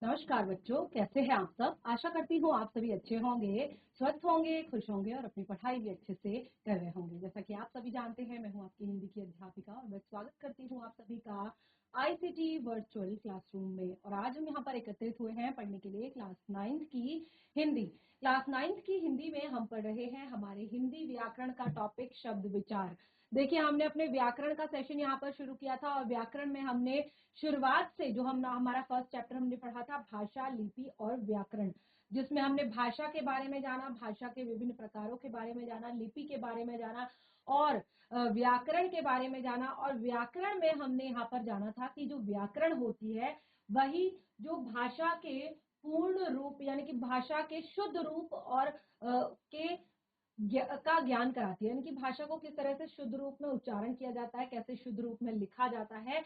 नमस्कार बच्चों, कैसे हैं आप सब। आशा करती हूँ आप सभी अच्छे होंगे, स्वस्थ होंगे, खुश होंगे और अपनी पढ़ाई भी अच्छे से कर रहे होंगे। जैसा कि आप सभी जानते हैं, मैं हूँ आपकी हिंदी की अध्यापिका और मैं स्वागत करती हूँ आप सभी का आईसीटी वर्चुअल क्लासरूम में। और आज हम यहाँ पर एकत्रित हुए हैं पढ़ने के लिए क्लास 9th की हिंदी। क्लास 9th की हिंदी में हम पढ़ रहे हैं हमारे हिंदी व्याकरण का टॉपिक शब्द विचार। देखिए, हमने अपने व्याकरण का सेशन यहाँ पर शुरू किया था और व्याकरण में हमने शुरुआत से जो हमारा फर्स्ट चैप्टर हमने पढ़ा था भाषा, लिपि और व्याकरण, जिसमें हमने भाषा के बारे में जाना, भाषा के विभिन्न प्रकारों के बारे में जाना, लिपि के बारे में जाना और व्याकरण के बारे में जाना। और व्याकरण में हमने यहाँ पर जाना था कि जो व्याकरण होती है वही जो भाषा के पूर्ण रूप यानी कि भाषा के शुद्ध रूप और के का ज्ञान कराती है, यानी कि भाषा को किस तरह से शुद्ध रूप में उच्चारण किया जाता है, कैसे शुद्ध रूप में लिखा जाता है,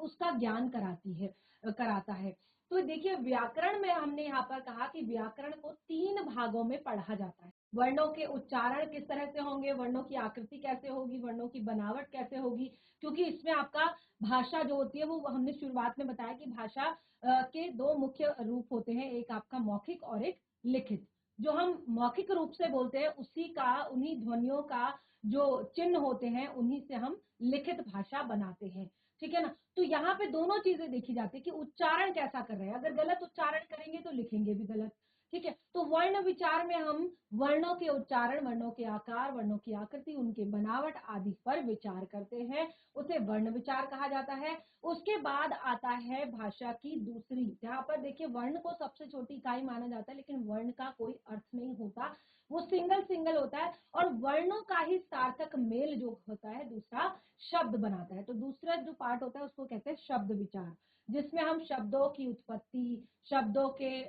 उसका ज्ञान कराता है। तो देखिए, व्याकरण में हमने यहाँ पर कहा कि व्याकरण को 3 भागों में पढ़ा जाता है। वर्णों के उच्चारण किस तरह से होंगे, वर्णों की आकृति कैसे होगी, वर्णों की बनावट कैसे होगी, क्योंकि इसमें आपका भाषा जो होती है वो हमने शुरुआत में बताया कि भाषा के 2 मुख्य रूप होते हैं, एक आपका मौखिक और एक लिखित। जो हम मौखिक रूप से बोलते हैं उन्हीं ध्वनियों का जो चिन्ह होते हैं उन्हीं से हम लिखित भाषा बनाते हैं। ठीक है ना। तो यहाँ पे दोनों चीजें देखी जाती है कि उच्चारण कैसा कर रहे हैं। अगर गलत उच्चारण करेंगे तो लिखेंगे भी गलत। ठीक है। तो वर्ण विचार में हम वर्णों के उच्चारण, वर्णों के आकार, वर्णों की आकृति, उनके बनावट आदि पर विचार करते हैं, उसे वर्ण विचार कहा जाता है। उसके बाद आता है भाषा की दूसरी। यहाँ पर देखिए, वर्ण को सबसे छोटी इकाई माना जाता है, लेकिन वर्ण का कोई अर्थ नहीं होता, वो सिंगल सिंगल होता है और वर्णों का ही सार्थक मेल जो होता है दूसरा शब्द बनाता है। तो दूसरा जो पार्ट होता है उसको कहते हैं शब्द विचार, जिसमें हम शब्दों की उत्पत्ति, शब्दों के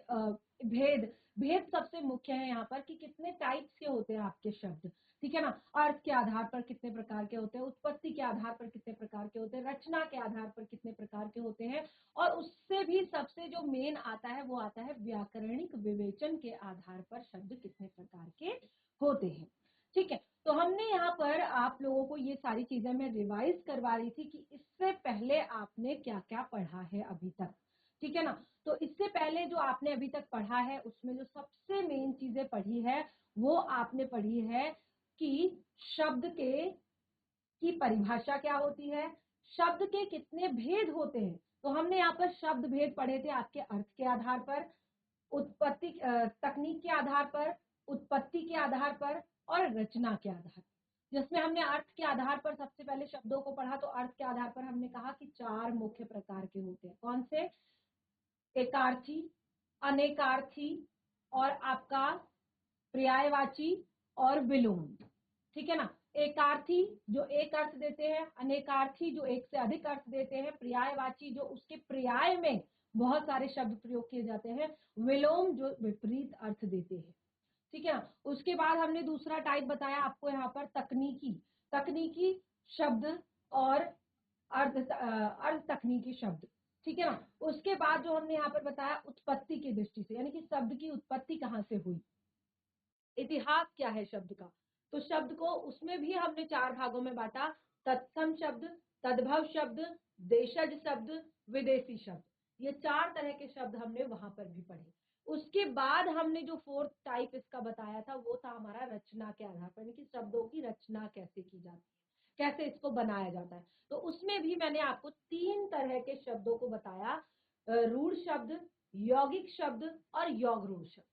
भेद भेद सबसे मुख्य है यहाँ पर कि कितने टाइप्स के होते हैं आपके शब्द। ठीक है ना। अर्थ के आधार पर कितने प्रकार के होते हैं, उत्पत्ति के आधार पर कितने प्रकार के होते हैं, रचना के आधार पर कितने प्रकार के होते हैं, और उससे भी सबसे जो मेन आता है वो आता है व्याकरणिक विवेचन के आधार पर शब्द कितने प्रकार के होते हैं। ठीक है। तो हमने यहाँ पर आप लोगों को ये सारी चीजें मैं रिवाइज करवा रही थी कि इससे पहले आपने क्या क्या पढ़ा है अभी तक। ठीक है ना। तो इससे पहले जो आपने अभी तक पढ़ा है उसमें जो सबसे मेन चीजें पढ़ी है वो आपने पढ़ी है कि शब्द के की परिभाषा क्या होती है, शब्द के कितने भेद होते हैं। तो हमने यहाँ पर शब्द भेद पढ़े थे आपके अर्थ के आधार पर, उत्पत्ति तकनीक के आधार पर, उत्पत्ति के आधार पर और रचना के आधार पर। जिसमें हमने अर्थ के आधार पर सबसे पहले शब्दों को पढ़ा, तो अर्थ के आधार पर हमने कहा कि 4 मुख्य प्रकार के होते हैं। कौन से? एकार्थी, अनेकार्थी और आपका पर्यायवाची और विलोम। ठीक है ना। एकार्थी जो एक अर्थ देते हैं, अनेकार्थी जो एक से अधिक अर्थ देते हैं, पर्यायवाची जो उसके पर्याय में बहुत सारे शब्द प्रयोग किए जाते हैं, विलोम जो विपरीत अर्थ देते हैं। ठीक है ना। उसके बाद हमने दूसरा टाइप बताया आपको यहाँ पर तकनीकी तकनीकी शब्द और अर्ध तकनीकी शब्द। ठीक है ना। उसके बाद जो हमने यहाँ पर बताया उत्पत्ति की दृष्टि से, यानी कि शब्द की उत्पत्ति कहाँ से हुई, इतिहास क्या है शब्द का। तो शब्द को उसमें भी हमने 4 भागों में बांटा, तत्सम शब्द, तद्भव शब्द, देशज शब्द, विदेशी शब्द। ये 4 तरह के शब्द हमने वहां पर भी पढ़े। उसके बाद हमने जो 4th टाइप इसका बताया था वो था हमारा रचना के आधार पर, यानी कि शब्दों की रचना कैसे की जाती है, कैसे इसको बनाया जाता है। तो उसमें भी मैंने आपको 3 तरह के शब्दों को बताया, रूढ़ शब्द, यौगिक शब्द और योग रूढ़ शब्द।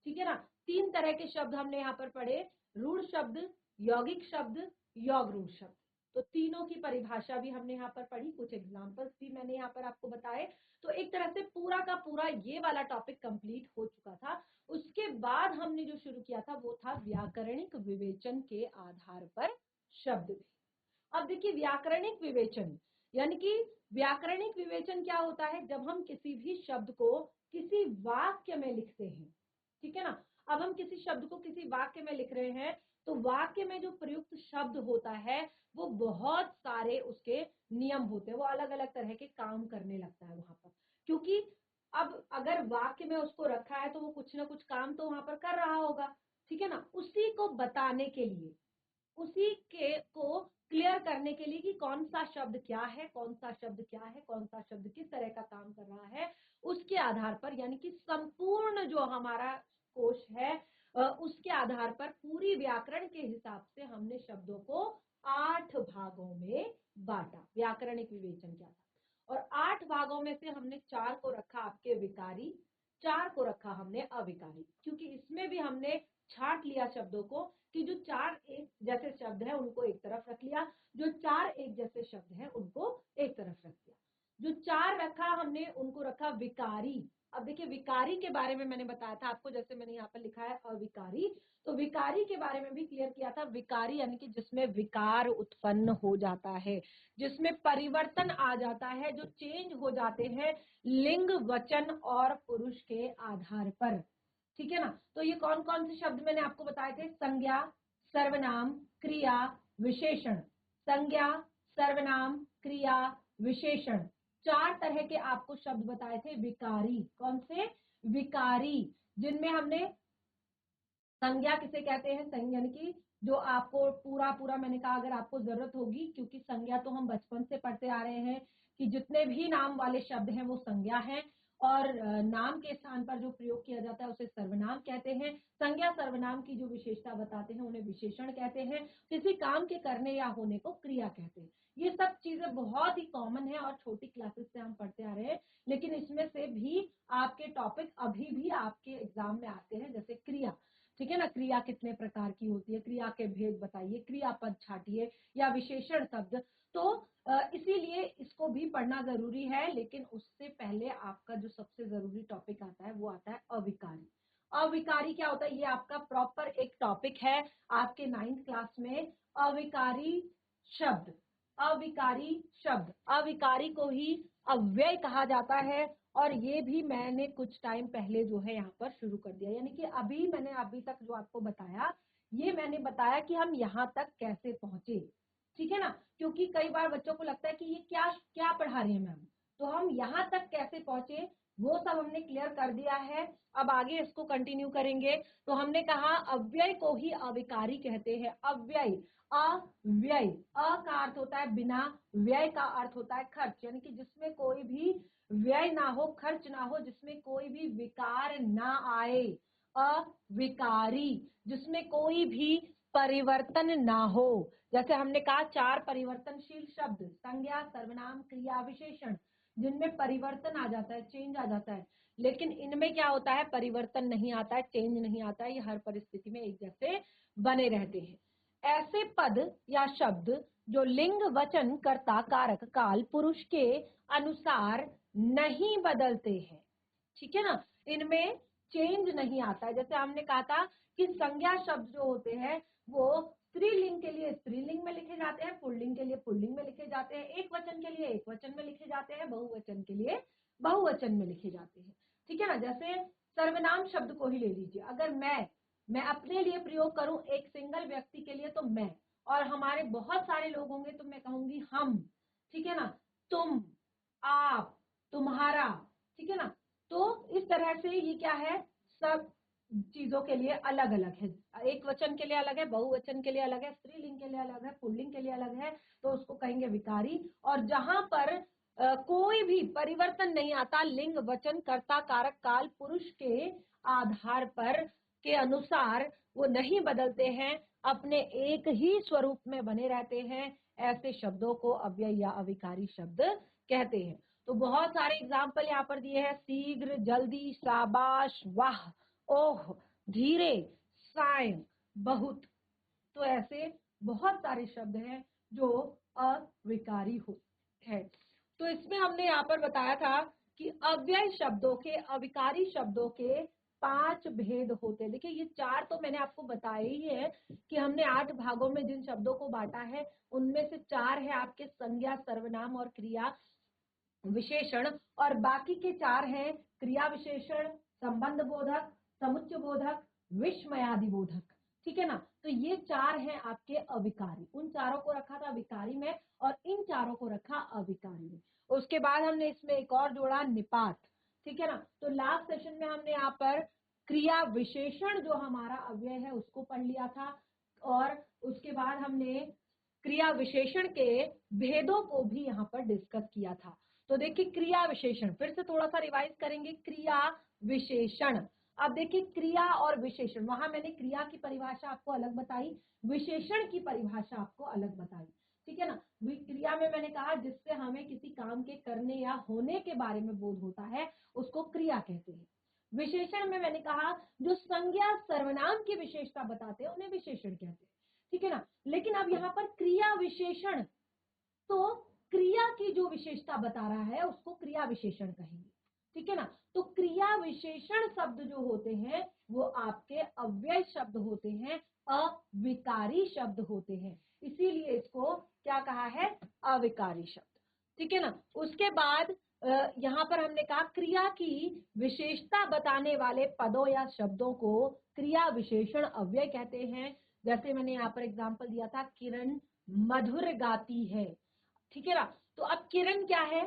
ठीक है ना। 3 तरह के शब्द हमने यहाँ पर पढ़े, रूढ़ शब्द, यौगिक शब्द, योग रूढ़ शब्द। तो तीनों की परिभाषा भी हमने यहाँ पर पढ़ी, कुछ एग्जाम्पल्स भी मैंने यहाँ पर आपको बताए। तो एक तरह से पूरा का पूरा ये वाला टॉपिक कंप्लीट हो चुका था। उसके बाद हमने जो शुरू किया था वो था व्याकरणिक विवेचन के आधार पर शब्द भी। अब देखिए, व्याकरणिक विवेचन यानी कि व्याकरणिक विवेचन क्या होता है, जब हम किसी भी शब्द को किसी वाक्य में लिखते हैं। ठीक है ना। अब हम किसी शब्द को किसी वाक्य में लिख रहे हैं तो वाक्य में जो प्रयुक्त शब्द होता है वो बहुत सारे उसके नियम होते हैं, वो अलग अलग तरह के काम करने लगता है वहां पर, क्योंकि अब अगर वाक्य में उसको रखा है तो वो कुछ ना कुछ काम तो वहां पर कर रहा होगा। ठीक है ना। उसी को बताने के लिए, उसी के को क्लियर करने के लिए कि कौन सा शब्द क्या है, कौन सा शब्द क्या है, कौन सा शब्द किस तरह का काम कर रहा है, उसके आधार पर, यानी कि संपूर्ण जो हमारा कोश है उसके आधार पर पूरी व्याकरण के हिसाब से हमने शब्दों को 8 भागों में बांटा। व्याकरणिक विवेचन क्या था, और 8 भागों में से हमने 4 को रखा आपके विकारी, 4 को रखा हमने अविकारी, क्योंकि इसमें भी हमने छांट लिया शब्दों को कि जो 4 एक जैसे शब्द है उनको एक तरफ रख लिया, जो 4 एक जैसे शब्द है उनको एक तरफ रख दिया। जो 4 रखा हमने उनको रखा विकारी। अब देखिए विकारी के बारे में मैंने बताया था आपको, जैसे मैंने यहाँ पर लिखा है अविकारी, तो विकारी के बारे में भी क्लियर किया था। विकारी यानी कि जिसमें विकार उत्पन्न हो जाता है, जिसमें परिवर्तन आ जाता है, जो चेंज हो जाते हैं लिंग, वचन और पुरुष के आधार पर। ठीक है ना। तो ये कौन कौन से शब्द मैंने आपको बताए थे? संज्ञा, सर्वनाम, क्रिया, विशेषण। संज्ञा, सर्वनाम, क्रिया, विशेषण, 4 तरह के आपको शब्द बताए थे विकारी। कौन से? विकारी, जिनमें हमने संज्ञा किसे कहते हैं? संज्ञा यानी कि जो आपको पूरा पूरा मैंने कहा अगर आपको जरूरत होगी, क्योंकि संज्ञा तो हम बचपन से पढ़ते आ रहे हैं कि जितने भी नाम वाले शब्द हैं वो संज्ञा हैं, और नाम के स्थान पर जो प्रयोग किया जाता है उसे सर्वनाम कहते हैं। संज्ञा सर्वनाम की जो विशेषता बताते हैं उन्हें विशेषण कहते हैं। किसी काम के करने या होने को क्रिया कहते हैं। ये सब चीजें बहुत ही कॉमन है और छोटी क्लासेस से हम पढ़ते आ रहे हैं, लेकिन इसमें से भी आपके टॉपिक अभी भी आपके एग्जाम में आते हैं, जैसे क्रिया। ठीक है ना, क्रिया कितने प्रकार की होती है, क्रिया के भेद बताइए, क्रियापद छाटिए, या विशेषण शब्द। तो इसीलिए इसको भी पढ़ना जरूरी है, लेकिन उससे पहले आपका जो सबसे जरूरी टॉपिक आता है वो आता है अविकारी। अविकारी क्या होता है? ये आपका प्रॉपर एक टॉपिक है आपके 9th क्लास में। अविकारी शब्द, अविकारी शब्द, अविकारी को ही अव्यय कहा जाता है, और ये भी मैंने कुछ टाइम पहले जो है यहाँ पर शुरू कर दिया, यानी कि मैंने अभी तक जो आपको बताया, ये मैंने बताया कि हम यहाँ तक कैसे पहुंचे। ठीक है ना, क्योंकि कई बार बच्चों को लगता है कि ये क्या क्या पढ़ा रहे हैं मैम, तो हम यहाँ तक कैसे पहुंचे वो सब हमने क्लियर कर दिया है। अब आगे इसको कंटिन्यू करेंगे। तो हमने कहा अव्यय को ही अविकारी कहते हैं। अव्यय, अव्यय, अ का अर्थ होता है बिना, व्यय का अर्थ होता है खर्च, यानी कि जिसमें कोई भी व्यय ना हो, खर्च ना हो, जिसमें कोई भी विकार ना आए। अविकारी, जिसमें कोई भी परिवर्तन ना हो। जैसे हमने कहा 4 परिवर्तनशील शब्द, संज्ञा, सर्वनाम, क्रिया, विशेषण, जिनमें परिवर्तन आ जाता है, चेंज आ जाता है। लेकिन इनमें क्या होता है? परिवर्तन नहीं आता है, चेंज नहीं आता है, ये हर परिस्थिति में एक जैसे बने रहते हैं। ऐसे पद या शब्द जो लिंग, वचन, कर्ता, कारक, काल, पुरुष के अनुसार नहीं बदलते हैं। ठीक है ना, इनमें चेंज नहीं आता है। जैसे हमने कहा था कि संज्ञा शब्द जो होते हैं वो स्त्रीलिंग के लिए स्त्रीलिंग में लिखे जाते हैं, पुल्लिंग के लिए पुल्लिंग में लिखे जाते हैं, एक वचन के लिए एक वचन में लिखे जाते हैं, बहुवचन के लिए बहुवचन में लिखे जाते हैं। ठीक है ना, जैसे सर्वनाम शब्द को ही ले लीजिए। अगर मैं अपने लिए प्रयोग करूं एक सिंगल व्यक्ति के लिए तो मैं, और हमारे बहुत सारे लोग होंगे तो मैं कहूंगी हम। ठीक है ना, तुम, आप, तुम्हारा। ठीक है ना, तो इस तरह से ये क्या है, सब चीजों के लिए अलग अलग है। एक वचन के लिए अलग है, बहुवचन के लिए अलग है, स्त्रीलिंग के लिए अलग है, पुल्लिंग के लिए अलग है, तो उसको कहेंगे विकारी। और जहां पर कोई भी परिवर्तन नहीं आता, लिंग, वचन, कर्ता, कारक, काल, पुरुष के आधार पर के अनुसार वो नहीं बदलते हैं, अपने एक ही स्वरूप में बने रहते हैं, ऐसे शब्दों को अव्यय या अविकारी शब्द कहते हैं। तो बहुत सारे एग्जाम्पल यहाँ पर दिए हैं, शीघ्र, जल्दी, शाबाश, वाह, ओह, धीरे, साय, बहुत। तो ऐसे बहुत सारे शब्द हैं जो अविकारी है। तो इसमें हमने यहाँ पर बताया था कि अव्यय शब्दों के, अविकारी शब्दों के 5 भेद होते हैं। देखिए ये 4 तो मैंने आपको बताया ही है कि हमने 8 भागों में जिन शब्दों को बांटा है उनमें से 4 है आपके संज्ञा, सर्वनाम और क्रिया विशेषण, और बाकी के 4 हैं क्रिया विशेषण, संबंध बोधक, समुच्चय बोधक, विस्मयादि बोधक। ठीक है ना, तो ये 4 हैं आपके अविकारी। उन चारों को रखा था विकारी में और इन चारों को रखा अविकारी में। उसके बाद हमने इसमें एक और जोड़ा, निपात। ठीक है ना, तो लास्ट सेशन में हमने यहाँ पर क्रिया विशेषण जो हमारा अव्यय है उसको पढ़ लिया था, और उसके बाद हमने क्रिया विशेषण के भेदों को भी यहाँ पर डिस्कस किया था। तो देखिए क्रिया विशेषण, फिर से थोड़ा सा रिवाइज करेंगे। क्रिया विशेषण, अब देखिए क्रिया और विशेषण, वहां मैंने क्रिया की परिभाषा आपको अलग बताई, विशेषण की परिभाषा आपको अलग बताई, ठीक है ना। क्रिया में मैंने कहा जिससे हमें किसी काम के करने या होने के बारे में बोध होता है उसको क्रिया कहते हैं। विशेषण में मैंने कहा जो संज्ञा सर्वनाम की विशेषता बताते हैं उन्हें विशेषण कहते हैं, ठीक है ना। लेकिन अब यहाँ पर क्रिया विशेषण, तो क्रिया की जो विशेषता बता रहा है उसको क्रिया विशेषण कहेंगे, ठीक है ना। तो क्रिया विशेषण शब्द जो होते हैं वो आपके अव्यय शब्द होते हैं, अविकारी शब्द होते हैं, इसीलिए इसको क्या कहा है, अविकारी शब्द, ठीक है ना। उसके बाद यहाँ पर हमने कहा क्रिया की विशेषता बताने वाले पदों या शब्दों को क्रिया विशेषण अव्यय कहते हैं। जैसे मैंने यहाँ पर एग्जांपल दिया था, किरण मधुर गाती है, ठीक है ना। तो अब किरण क्या है,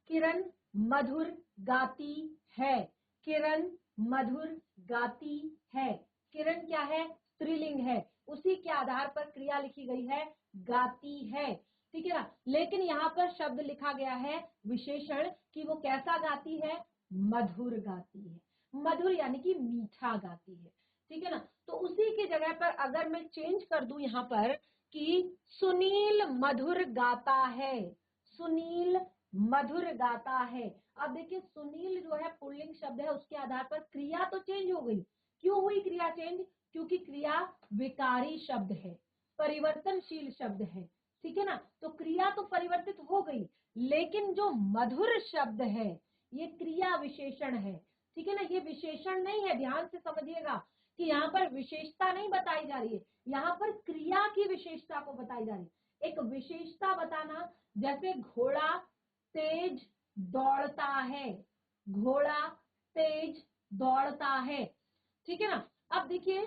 किरण मधुर गाती है, किरण मधुर गाती है, किरण क्या है, स्त्रीलिंग है, उसी के आधार पर क्रिया लिखी गई है गाती है, ठीक है ना। लेकिन यहाँ पर शब्द लिखा गया है विशेषण कि वो कैसा गाती है, मधुर गाती है, मधुर यानी कि मीठा गाती है, ठीक है ना। तो उसी की जगह पर अगर मैं चेंज कर दूं यहाँ पर कि सुनील मधुर गाता है, सुनील मधुर गाता है। अब देखिए सुनील जो है पुल्लिंग शब्द है, उसके आधार पर क्रिया तो चेंज हो गई। क्यों हुई क्रिया चेंज, क्योंकि क्रिया विकारी शब्द है, परिवर्तनशील शब्द है, ठीक है ना। तो क्रिया तो परिवर्तित हो गई, लेकिन जो मधुर शब्द है ये क्रिया विशेषण है, ठीक है ना। ये विशेषण नहीं है, ध्यान से समझिएगा कि यहाँ पर विशेषता नहीं बताई जा रही है, यहाँ पर क्रिया की विशेषता को बताई जा रही है। एक विशेषता बताना, जैसे घोड़ा तेज दौड़ता है, घोड़ा तेज दौड़ता है, ठीक है ना। अब देखिए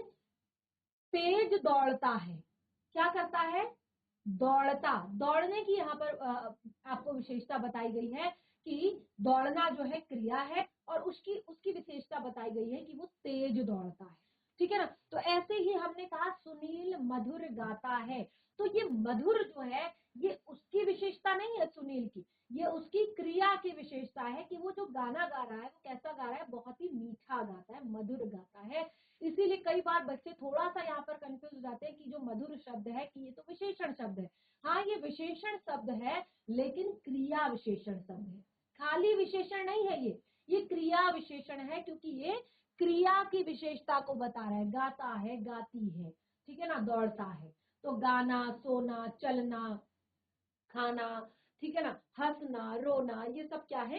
तेज दौड़ता है, क्या करता है, दौड़ता, दौड़ने की यहाँ पर आपको विशेषता बताई गई है कि दौड़ना जो है क्रिया है और उसकी उसकी विशेषता बताई गई है कि वो तेज दौड़ता है, ठीक है ना। तो ऐसे ही हमने कहा सुनील मधुर गाता है, तो ये मधुर जो है ये उसकी विशेषता नहीं है सुनील की, ये उसकी क्रिया की विशेषता है कि वो जो गाना गा रहा है वो कैसा गा रहा है, बहुत ही मीठा गाता है, मधुर गाता है। इसीलिए कई बार बच्चे थोड़ा सा यहाँ पर कंफ्यूज हो जाते हैं कि जो मधुर शब्द है कि ये तो विशेषण शब्द है। हाँ ये विशेषण शब्द है, लेकिन क्रिया विशेषण शब्द है, खाली विशेषण नहीं है ये क्रिया विशेषण है, क्योंकि ये क्रिया की विशेषता को बता रहा है, गाता है गाती है, ठीक है ना, दौड़ता है। तो गाना, सोना, चलना, खाना, ठीक है ना, हंसना, रोना, ये सब क्या है,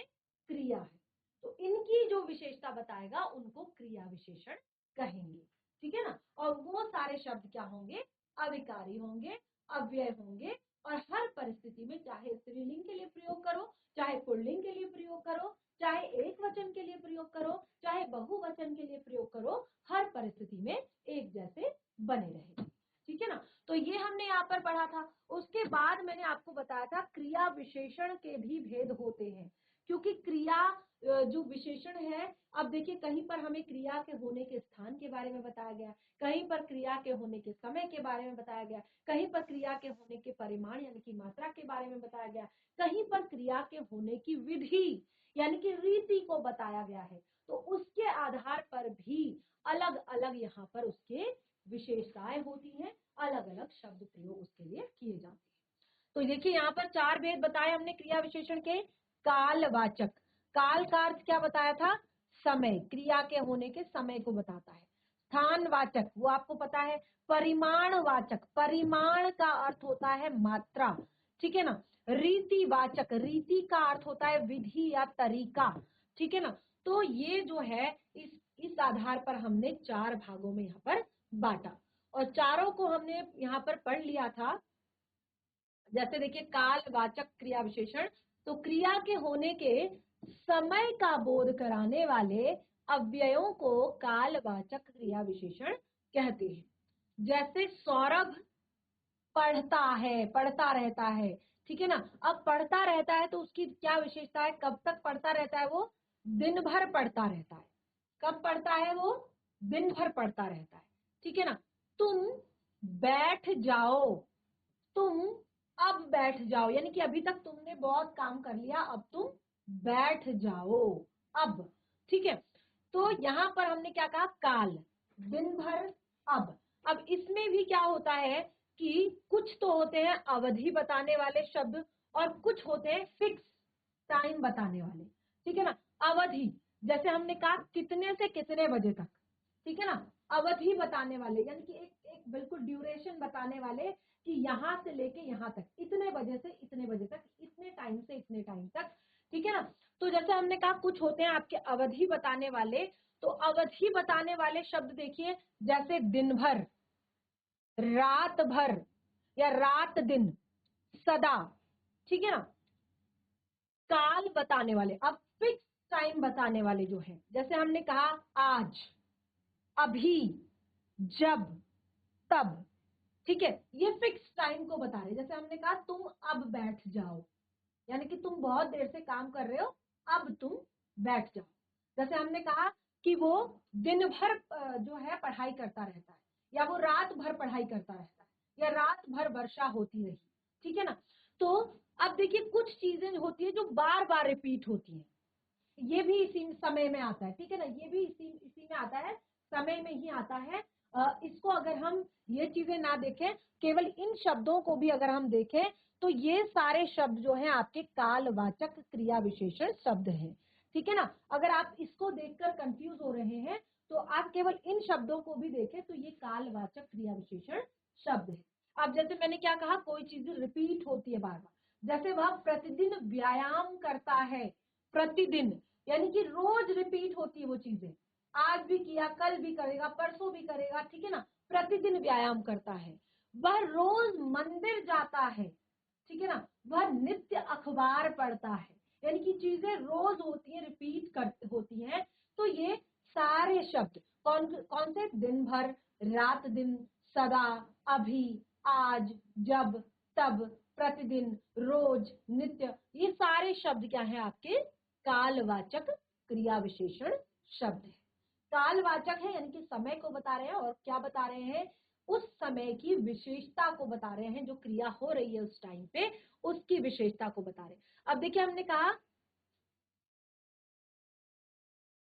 क्रिया है। तो इनकी जो विशेषता बताएगा उनको क्रिया विशेषण कहेंगे, ठीक है ना। और वो सारे शब्द क्या होंगे, अविकारी होंगे, अव्यय होंगे, और हर परिस्थिति में चाहे स्त्रीलिंग के लिए प्रयोग करो, चाहे पुल्लिंग के लिए प्रयोग करो, चाहे एक वचन के लिए प्रयोग करो, चाहे बहुवचन के लिए प्रयोग करो, हर परिस्थिति में एक जैसे बने रहेंगे, ठीक है ना। तो ये हमने यहाँ पर पढ़ा था। उसके बाद मैंने आपको बताया था क्रिया विशेषण के भी भेद होते हैं, क्योंकि क्रिया जो विशेषण है, अब देखिए कहीं पर हमें क्रिया के होने के स्थान के बारे में बताया गया, कहीं पर क्रिया के होने के समय के बारे में बताया गया, कहीं पर क्रिया के होने के परिमाण यानी कि मात्रा के बारे में बताया गया, कहीं पर क्रिया के होने की विधि यानी कि रीति को बताया गया है। तो उसके आधार पर भी अलग अलग यहाँ पर उसके विशेषताएं होती हैं, अलग अलग शब्द प्रयोग उसके लिए किए जाते हैं। तो देखिए यहाँ पर चार भेद बताए हमने क्रिया विशेषण के। कालवाचक, काल का अर्थ क्या बताया था, समय, क्रिया के होने के समय को बताता है। स्थानवाचक, वो आपको पता है। परिमाणवाचक, परिमाण का अर्थ होता है मात्रा, ठीक है ना। रीतिवाचक, रीति का अर्थ होता है विधि या तरीका, ठीक है ना। तो ये जो है इस आधार पर हमने चार भागों में यहाँ पर बांटा, और चारों को हमने यहाँ पर पढ़ लिया था। जैसे देखिए कालवाचक क्रिया विशेषण, तो क्रिया के होने के समय का बोध कराने वाले अव्ययों को कालवाचक क्रिया विशेषण कहते हैं। जैसे सौरभ पढ़ता है, पढ़ता रहता है, ठीक है ना। अब पढ़ता रहता है तो उसकी क्या विशेषता है, कब तक पढ़ता रहता है, वो दिन भर पढ़ता रहता है। कब पढ़ता है, वो दिन भर पढ़ता रहता है, ठीक है ना। तुम बैठ जाओ, तुम अब बैठ जाओ, यानी कि अभी तक तुमने बहुत काम कर लिया, अब तुम बैठ जाओ अब। ठीक है, तो यहां पर हमने क्या कहा, काल, दिन भर, अब इसमें भी क्या होता है कि कुछ तो होते हैं अवधि बताने वाले शब्द और कुछ होते हैं फिक्स टाइम बताने वाले। ठीक है ना, अवधि जैसे हमने कहा कितने से कितने बजे तक, ठीक है ना। अवधि बताने वाले यानी कि एक बिल्कुल ड्यूरेशन बताने वाले कि यहां से लेके यहां तक, इतने बजे से इतने बजे तक, इतने टाइम से इतने टाइम तक। ठीक है ना, तो जैसे हमने कहा कुछ होते हैं आपके अवधि बताने वाले, तो अवधि बताने वाले शब्द देखिए, जैसे दिन भर, रात भर या रात दिन, सदा। ठीक है ना, काल बताने वाले, अब फिक्स टाइम बताने वाले जो है, जैसे हमने कहा आज, अभी, जब, तब। ठीक है, ये फिक्स टाइम को बता रहे। जैसे हमने कहा तुम अब बैठ जाओ, यानी कि तुम बहुत देर से काम कर रहे हो, अब तुम बैठ जाओ। जैसे हमने कहा कि वो दिन भर जो है पढ़ाई करता रहता है, या वो रात भर पढ़ाई करता रहता है, या रात भर वर्षा होती रही। ठीक है ना, तो अब देखिए कुछ चीजें होती है जो बार बार रिपीट होती है, ये भी इसी समय में आता है। ठीक है ना, ये भी इसी में आता है, समय में ही आता है। इसको अगर हम ये चीजें ना देखें, केवल इन शब्दों को भी अगर हम देखें, तो ये सारे शब्द जो हैं आपके कालवाचक क्रिया विशेषण शब्द हैं। ठीक है ना, अगर आप इसको देखकर कंफ्यूज हो रहे हैं, तो आप केवल इन शब्दों को भी देखें तो ये कालवाचक क्रिया विशेषण शब्द है। अब जैसे मैंने क्या कहा, कोई चीज रिपीट होती है बार बार, जैसे वह प्रतिदिन व्यायाम करता है, प्रतिदिन यानी कि रोज रिपीट होती है वो चीजें, आज भी किया, कल भी करेगा, परसों भी करेगा। ठीक है ना, प्रतिदिन व्यायाम करता है। वह रोज मंदिर जाता है। ठीक है ना, वह नित्य अखबार पढ़ता है, यानी कि चीजें रोज होती हैं, रिपीट कर होती हैं। तो ये सारे शब्द कौन कौन से, दिन भर, रात दिन, सदा, अभी, आज, जब, तब, प्रतिदिन, रोज, नित्य, ये सारे शब्द क्या है आपके कालवाचक क्रिया विशेषण शब्द है। कालवाचक है यानी कि समय को बता रहे हैं, और क्या बता रहे हैं, उस समय की विशेषता को बता रहे हैं, जो क्रिया हो रही है उस टाइम पे उसकी विशेषता को बता रहे हैं। अब देखिए हमने कहा,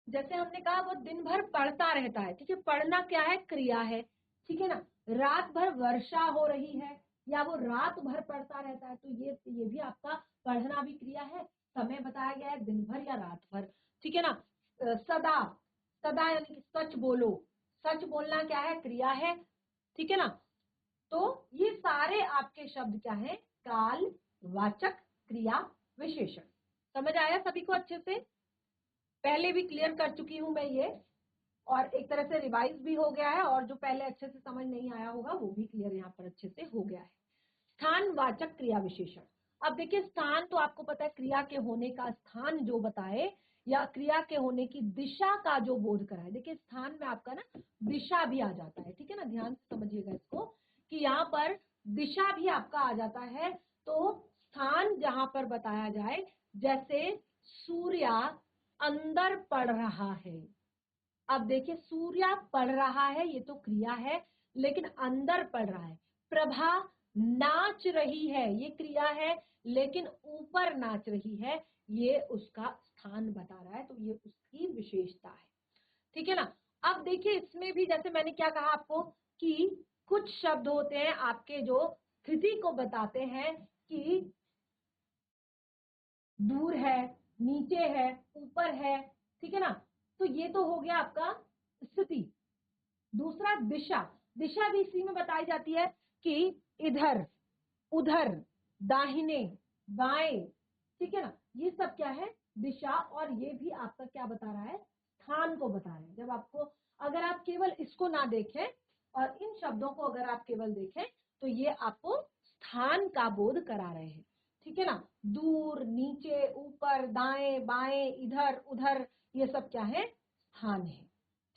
जैसे हमने कहा वो दिन भर पढ़ता रहता है। ठीक है, पढ़ना क्या है, क्रिया है। ठीक है ना, रात भर वर्षा हो रही है, या वो रात भर पढ़ता रहता है, तो ये भी आपका पढ़ना भी क्रिया है, समय बताया गया है, दिन भर या रात भर। ठीक है ना, सदा, सदा यानी कि सच बोलो, सच बोलना क्या है, क्रिया है। ठीक है ना, तो ये सारे आपके शब्द क्या है, कालवाचक क्रिया विशेषण। समझ आया सभी को अच्छे से, पहले भी क्लियर कर चुकी हूं मैं ये, और एक तरह से रिवाइज भी हो गया है, और जो पहले अच्छे से समझ नहीं आया होगा वो भी क्लियर यहाँ पर अच्छे से हो गया है। स्थानवाचक क्रिया विशेषण। अब देखिए, स्थान तो आपको पता है, क्रिया के होने का स्थान जो बताए, या क्रिया के होने की दिशा का जो बोध कराए। देखिए स्थान में आपका ना दिशा भी आ जाता है। ठीक है ना, ध्यान से समझिएगा इसको, कि यहाँ पर दिशा भी आपका आ जाता है। तो स्थान जहां पर बताया जाए, जैसे सूर्य अंदर पड़ रहा है। अब देखिए सूर्य पढ़ रहा है, ये तो क्रिया है, लेकिन अंदर पढ़ रहा है। प्रभा नाच रही है, ये क्रिया है, लेकिन ऊपर नाच रही है, ये उसका स्थान बता रहा है, तो ये उसकी विशेषता है। ठीक है ना, अब देखिए इसमें भी जैसे मैंने क्या कहा आपको, कि कुछ शब्द होते हैं आपके जो स्थिति को बताते हैं, कि दूर है, नीचे है, ऊपर है। ठीक है ना, तो ये तो हो गया आपका स्थिति। दूसरा दिशा, दिशा भी इसी में बताई जाती है, कि इधर, उधर, दाहिने, बाएं। ठीक है ना, ये सब क्या है, दिशा। और ये भी आपका क्या बता रहा है, स्थान को बता रहे हैं। जब आपको, अगर आप केवल इसको ना देखें और इन शब्दों को अगर आप केवल देखें, तो ये आपको स्थान का बोध करा रहे हैं। ठीक है ना, दूर, नीचे, ऊपर, दाएं, बाएं, इधर, उधर, ये सब क्या है, स्थान है।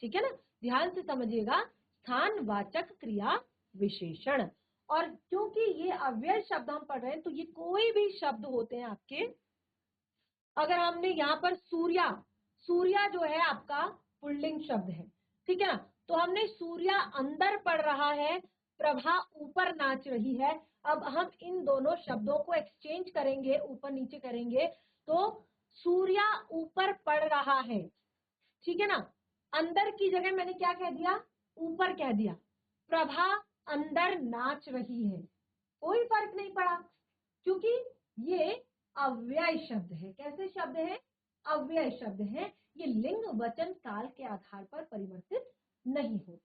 ठीक है ना, ध्यान से समझिएगा, स्थानवाचक क्रिया विशेषण। और क्योंकि ये अव्यय शब्द हम पढ़ रहे हैं, तो ये कोई भी शब्द होते हैं आपके, अगर हमने यहाँ पर सूर्या, सूर्या जो है आपका पुल्लिंग शब्द है। ठीक है ना, तो हमने सूर्या अंदर पड़ रहा है, प्रभा ऊपर नाच रही है, अब हम इन दोनों शब्दों को एक्सचेंज करेंगे, ऊपर नीचे करेंगे, तो सूर्या ऊपर पड़ रहा है, ठीक है ना। अंदर की जगह मैंने क्या कह दिया, ऊपर कह दिया। प्रभा अंदर नाच रही है, कोई फर्क नहीं पड़ा, क्योंकि ये अव्यय शब्द है। कैसे शब्द है, अव्यय शब्द है। ये लिंग वचन काल के आधार पर परिवर्तित नहीं होते,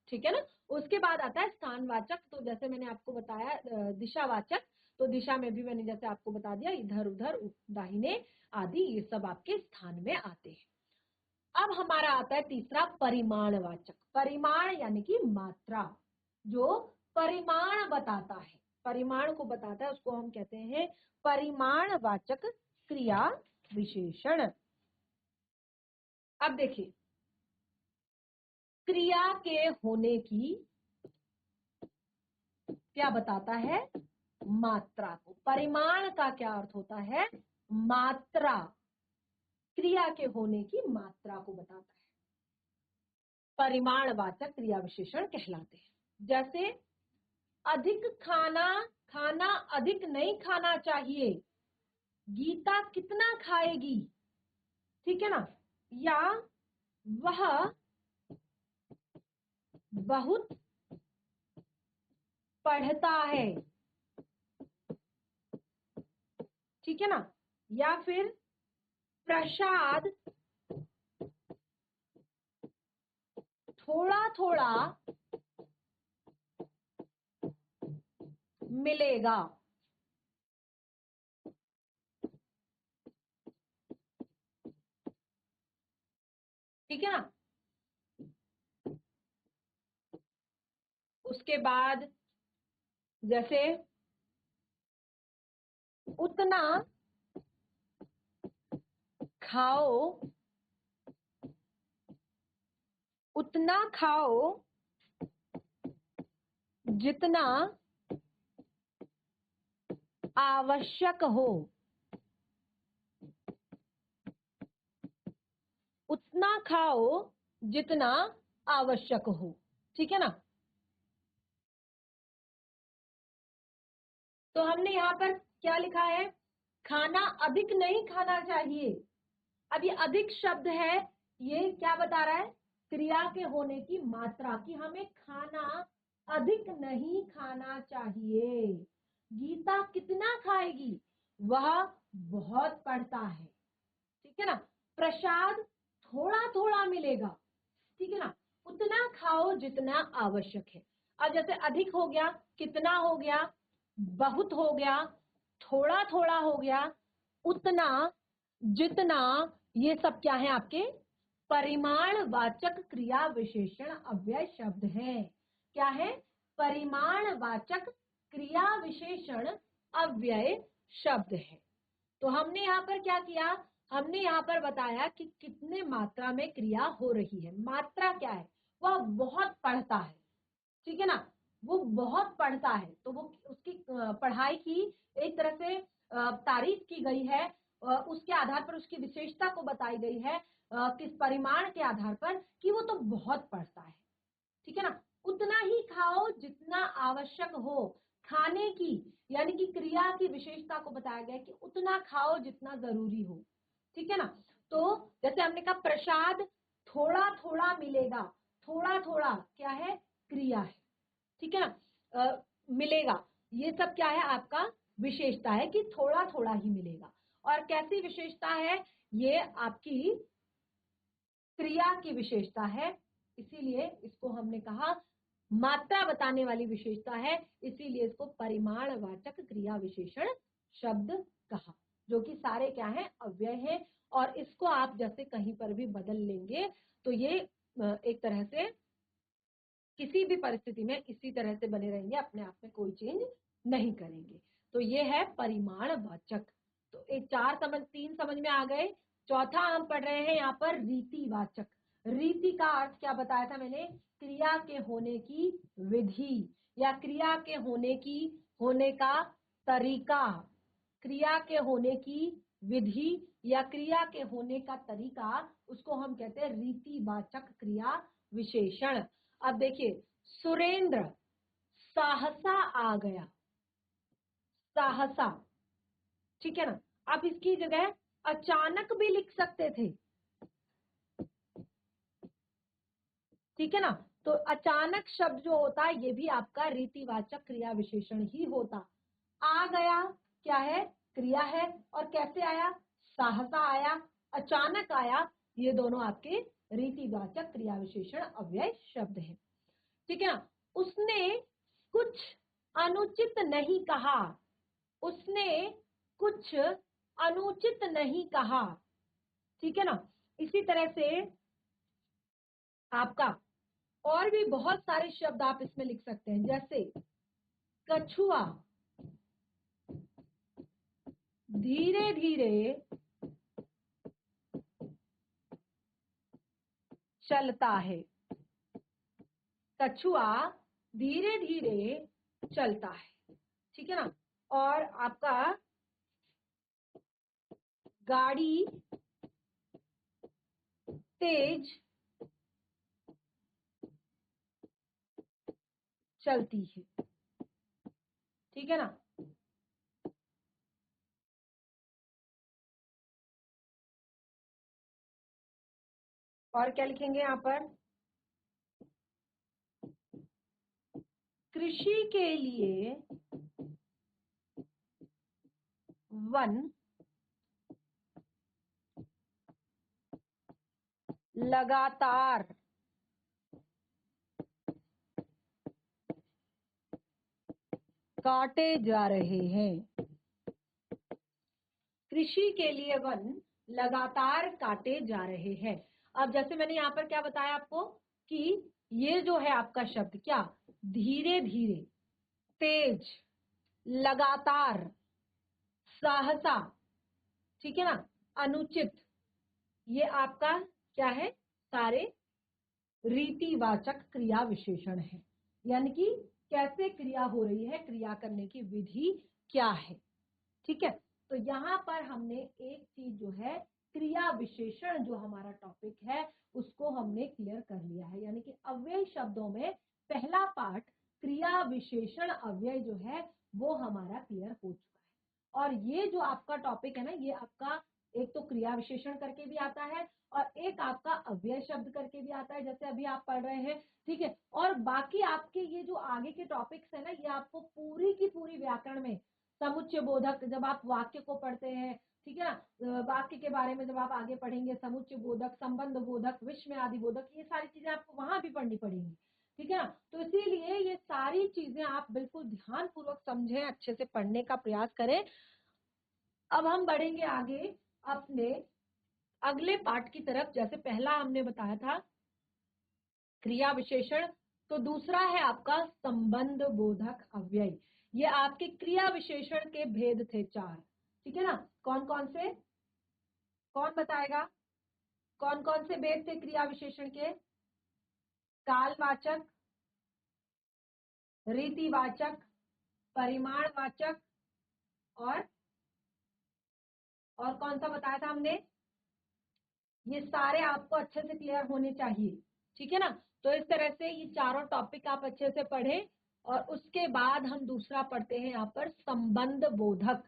ठीक है ना। उसके बाद आता है स्थानवाचक। तो जैसे मैंने आपको बताया दिशावाचक, तो दिशा में भी मैंने जैसे आपको बता दिया, इधर उधर दाहिने आदि ये सब आपके स्थान में आते हैं। अब हमारा आता है तीसरा परिमाणवाचक। परिमाण यानी कि मात्रा, जो परिमाण बताता है, परिमाण को बताता है, उसको हम कहते हैं परिमाणवाचक क्रिया विशेषण। अब देखिए, क्रिया के होने की क्या बताता है, मात्रा को। परिमाण का क्या अर्थ होता है, मात्रा, क्रिया के होने की मात्रा को बताता है, परिमाणवाचक क्रिया विशेषण कहलाते हैं। जैसे अधिक खाना, खाना अधिक नहीं खाना चाहिए, गीता कितना खाएगी, ठीक है ना। या वह बहुत पढ़ता है, ठीक है ना। या फिर प्रसाद थोड़ा थोड़ा मिलेगा, ठीक है ना। उसके बाद जैसे उतना खाओ, उतना खाओ जितना आवश्यक हो, उतना खाओ जितना आवश्यक हो, ठीक है ना। तो हमने यहाँ पर क्या लिखा है, खाना अधिक नहीं खाना चाहिए। अब ये अधिक शब्द है, ये क्या बता रहा है, क्रिया के होने की मात्रा, कि हमें खाना अधिक नहीं खाना चाहिए। गीता कितना खाएगी, वह बहुत पढ़ता है, ठीक है ना। प्रसाद थोड़ा थोड़ा मिलेगा, ठीक है ना। उतना खाओ जितना आवश्यक है। अब जैसे अधिक हो गया, कितना हो गया, बहुत हो गया, थोड़ा थोड़ा हो गया, उतना, जितना, ये सब क्या है आपके परिमाणवाचक क्रिया विशेषण अव्यय शब्द हैं। क्या है, परिमाणवाचक क्रिया विशेषण अव्यय शब्द है। तो हमने यहाँ पर क्या किया, हमने यहाँ पर बताया कि कितने मात्रा में क्रिया हो रही है। मात्रा क्या है, वह बहुत पढ़ता है, ठीक है ना। वो बहुत पढ़ता है, तो वो उसकी पढ़ाई की एक तरह से तारीफ की गई है, उसके आधार पर उसकी विशेषता को बताई गई है, किस परिमाण के आधार पर, कि वो तो बहुत पढ़ता है, ठीक है ना। उतना ही खाओ जितना आवश्यक हो, खाने की यानी कि क्रिया की विशेषता को बताया गया कि उतना खाओ जितना जरूरी हो, ठीक है ना। तो जैसे हमने कहा प्रसाद थोड़ा थोड़ा मिलेगा, थोड़ा थोड़ा क्या है, क्रिया है, ठीक है ना। मिलेगा, ये सब क्या है आपका विशेषता है कि थोड़ा थोड़ा ही मिलेगा। और कैसी विशेषता है, ये आपकी क्रिया की विशेषता है, इसीलिए इसको हमने कहा मात्रा बताने वाली विशेषता है, इसीलिए इसको परिमाणवाचक क्रिया विशेषण शब्द कहा, जो कि सारे क्या है, अव्यय है। और इसको आप जैसे कहीं पर भी बदल लेंगे तो ये एक तरह से किसी भी परिस्थिति में इसी तरह से बने रहेंगे, अपने आप में कोई चेंज नहीं करेंगे। तो ये है परिमाणवाचक। तो एक तीन समझ में आ गए। चौथा हम पढ़ रहे हैं यहाँ पर रीतिवाचक। रीति का अर्थ क्या बताया था मैंने, क्रिया के होने की विधि, या क्रिया के होने का तरीका। क्रिया के होने की विधि या क्रिया के होने का तरीका, उसको हम कहते हैं रीतिवाचक क्रिया विशेषण। अब देखिए, सुरेंद्र सहसा आ गया, सहसा, ठीक है ना। आप इसकी जगह अचानक भी लिख सकते थे, ठीक है ना। तो अचानक शब्द जो होता है ये भी आपका रीतिवाचक क्रिया विशेषण ही होता। आ गया क्या है, क्रिया है, और कैसे आया, सहसा आया, अचानक आया, ये दोनों आपके रीतिवाचक क्रिया विशेषण अव्यय शब्द है, ठीक है ना। उसने कुछ अनुचित नहीं कहा, उसने कुछ अनुचित नहीं कहा, ठीक है ना। इसी तरह से आपका और भी बहुत सारे शब्द आप इसमें लिख सकते हैं, जैसे कछुआ धीरे धीरे चलता है, कछुआ धीरे धीरे चलता है, ठीक है ना। और आपका गाड़ी तेज चलती है, ठीक है ना। और क्या लिखेंगे यहाँ पर, कृषि के लिए वन लगातार काटे जा रहे हैं, कृषि के लिए वन लगातार काटे जा रहे हैं। अब जैसे मैंने यहाँ पर क्या बताया आपको कि ये जो है आपका शब्द क्या, धीरे धीरे, तेज, लगातार, सहसा, ठीक है ना, अनुचित, ये आपका क्या है, सारे रीतिवाचक क्रिया विशेषण है, यानी कि कैसे क्रिया हो रही है, क्रिया करने की विधि क्या है, ठीक है। तो यहाँ पर हमने एक चीज जो है क्रिया विशेषण जो हमारा टॉपिक है उसको हमने क्लियर कर लिया है, यानी कि अव्यय शब्दों में पहला पार्ट क्रिया विशेषण अव्यय जो है वो हमारा क्लियर हो चुका है। और ये जो आपका टॉपिक है ना, ये आपका एक तो क्रिया विशेषण करके भी आता है और एक आपका अव्यय शब्द करके भी आता है, जैसे अभी आप पढ़ रहे हैं, ठीक है। और बाकी आपके ये जो आगे के टॉपिक्स है ना, ये आपको पूरी की पूरी व्याकरण में समुच्चय बोधक, जब आप वाक्य को पढ़ते हैं, ठीक है ना, वाक्य के बारे में जब आप आगे पढ़ेंगे, समुच्चय बोधक, संबंध बोधक, विस्मय आदि बोधक, ये सारी चीजें आपको वहां भी पढ़नी पड़ेंगी, ठीक है ना। तो इसीलिए ये सारी चीजें आप बिल्कुल ध्यान पूर्वक समझें, अच्छे से पढ़ने का प्रयास करें। अब हम बढ़ेंगे आगे अपने अगले पार्ट की तरफ। जैसे पहला हमने बताया था क्रिया विशेषण, तो दूसरा है आपका संबंध बोधक अव्यय। ये आपके क्रिया विशेषण के भेद थे 4, ठीक है ना। कौन कौन से, कौन बताएगा, कौन कौन से भेद थे क्रिया विशेषण के, कालवाचक, रीतिवाचक, परिमाणवाचक, और कौन सा बताया था हमने, ये सारे आपको अच्छे से क्लियर होने चाहिए, ठीक है ना। तो इस तरह से ये चारों टॉपिक आप अच्छे से पढ़ें और उसके बाद हम दूसरा पढ़ते हैं यहाँ पर संबंध बोधक।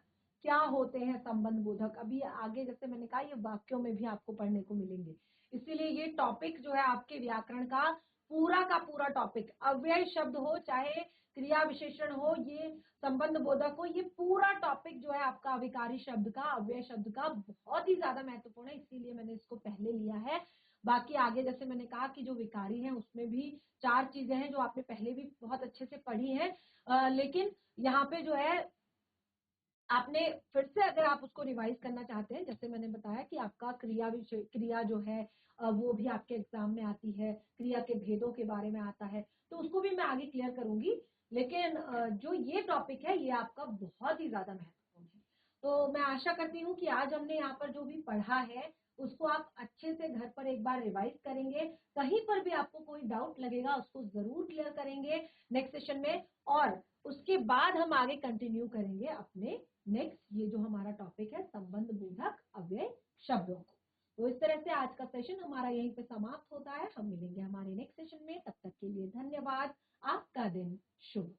क्या होते हैं संबंध बोधक, अभी आगे जैसे मैंने कहा ये वाक्यों में भी आपको पढ़ने को मिलेंगे, इसीलिए ये टॉपिक जो है आपके व्याकरण का पूरा टॉपिक, अव्यय शब्द हो चाहे क्रिया विशेषण हो, ये संबंध बोधक हो, ये पूरा टॉपिक जो है आपका अविकारी शब्द का, अव्यय शब्द का बहुत ही ज्यादा महत्वपूर्ण है, इसीलिए मैंने इसको पहले लिया है। बाकी आगे जैसे मैंने कहा कि जो विकारी है उसमें भी 4 चीजें हैं जो आपने पहले भी बहुत अच्छे से पढ़ी है, लेकिन यहाँ पे जो है आपने फिर से अगर आप उसको रिवाइज करना चाहते हैं, जैसे मैंने बताया कि आपका क्रिया जो है वो भी आपके एग्जाम में आती है, क्रिया के भेदों के बारे में आता है, तो उसको भी मैं आगे क्लियर करूंगी। लेकिन जो ये टॉपिक है ये आपका बहुत ही ज्यादा महत्वपूर्ण है। तो मैं आशा करती हूँ कि आज हमने यहाँ पर जो भी पढ़ा है उसको आप अच्छे से घर पर एक बार रिवाइज करेंगे, कहीं पर भी आपको कोई डाउट लगेगा उसको जरूर क्लियर करेंगे नेक्स्ट सेशन में, और उसके बाद हम आगे कंटिन्यू करेंगे अपने नेक्स्ट ये जो हमारा टॉपिक है संबंध बोधक अव्यय शब्दों को। तो इस तरह से आज का सेशन हमारा यहीं पे समाप्त होता है, हम मिलेंगे हमारे नेक्स्ट सेशन में, तब तक के लिए धन्यवाद, आपका दिन शुभ।